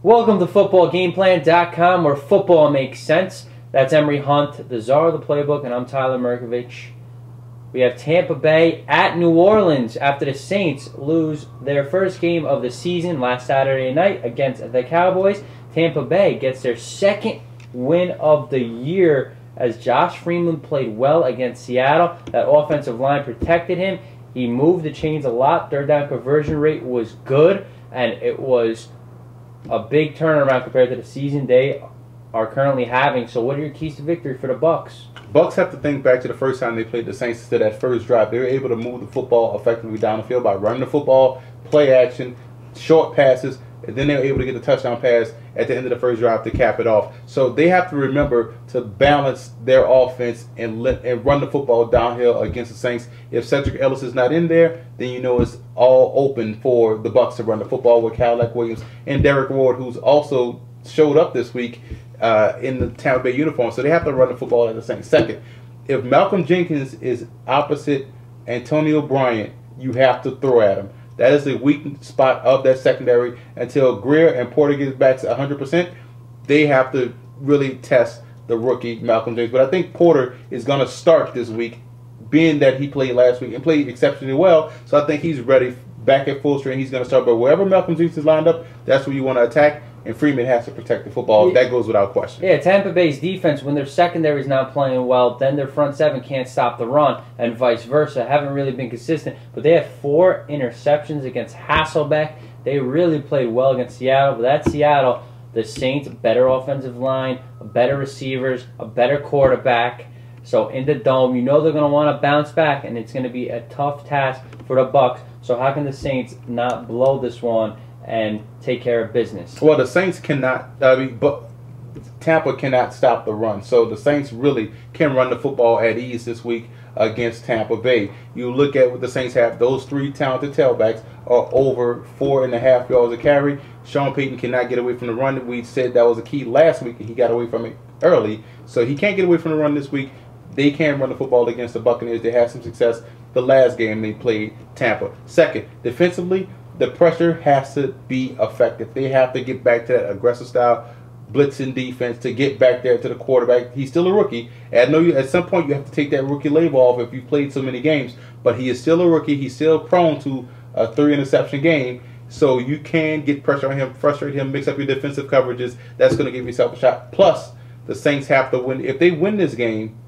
Welcome to footballgameplan.com, where football makes sense. That's Emery Hunt, the czar of the playbook, and I'm Tyler Merkovich. We have Tampa Bay at New Orleans after the Saints lose their first game of the season last Saturday night against the Cowboys. Tampa Bay gets their second win of the year as Josh Freeman played well against Seattle. That offensive line protected him. He moved the chains a lot. Third down conversion rate was good, and it was a big turnaround compared to the season they are currently having. So what are your keys to victory for the Bucs? Bucs have to think back to the first time they played the Saints to that first drive. They were able to move the football effectively down the field by running the football, play action, short passes, and then they were able to get the touchdown pass at the end of the first drive to cap it off. So they have to remember to balance their offense and run the football downhill against the Saints. If Cedric Ellis is not in there, then you know it's all open for the Bucs to run the football with Cadillac Williams and Derek Ward, who's also showed up this week in the Tampa Bay uniform. So they have to run the football at the Saints. Second, if Malcolm Jenkins is opposite Antonio Bryant, you have to throw at him. That is the weak spot of that secondary. Until Greer and Porter gets back to 100%, they have to really test the rookie Malcolm Jenkins. But I think Porter is going to start this week, being that he played last week and played exceptionally well. So I think he's ready back at full strength. He's going to start. But wherever Malcolm Jenkins is lined up, that's where you want to attack. And Freeman has to protect the football. Yeah. That goes without question. Yeah, Tampa Bay's defense, when their secondary is not playing well, then their front seven can't stop the run, and vice versa. Haven't really been consistent. But they have 4 interceptions against Hasselbeck. They really played well against Seattle. But that Seattle, the Saints, better offensive line, better receivers, a better quarterback. So in the Dome, you know they're going to want to bounce back, and it's going to be a tough task for the Bucs. So how can the Saints not blow this one and take care of business? Well, the Saints cannot, but Tampa cannot stop the run. So the Saints really can run the football at ease this week against Tampa Bay. You look at what the Saints have. Those 3 talented tailbacks are over 4.5 yards a carry. Sean Payton cannot get away from the run. We said that was a key last week, and he got away from it early. So he can't get away from the run this week. They can run the football against the Buccaneers. They had some success the last game they played Tampa. Second, defensively, the pressure has to be effective. They have to get back to that aggressive style, blitzing defense to get back there to the quarterback. He's still a rookie. And I know at some point you have to take that rookie label off if you've played so many games. But he is still a rookie. He's still prone to a 3-interception game. So you can get pressure on him, frustrate him, mix up your defensive coverages. That's going to give yourself a shot. Plus, the Saints have to win. If they win this game,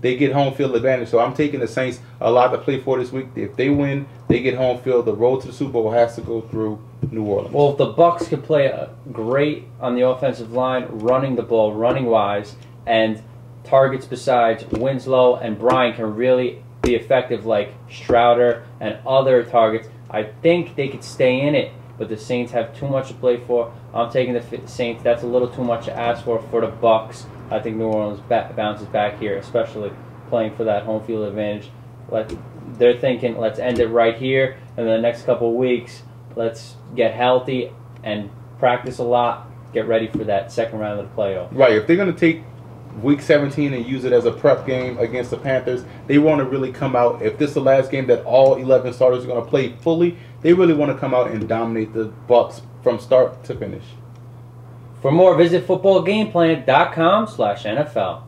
they get home field advantage. So I'm taking the Saints a lot to play for this week. If they win, they get home field. The road to the Super Bowl has to go through New Orleans. Well, if the Bucs could play great on the offensive line, running the ball, running-wise, and targets besides Winslow and Bryan can really be effective like Strouder and other targets, I think they could stay in it. But the Saints have too much to play for. I'm taking the Saints. That's a little too much to ask for the Bucs. I think New Orleans bounces back here, especially playing for that home field advantage. They're thinking, let's end it right here, and the next couple of weeks, let's get healthy and practice a lot, get ready for that second round of the playoff. Right. If they're going to take Week 17 and use it as a prep game against the Panthers, they want to really come out. If this is the last game that all 11 starters are going to play fully, they really want to come out and dominate the Bucs from start to finish. For more, visit footballgameplan.com/NFL.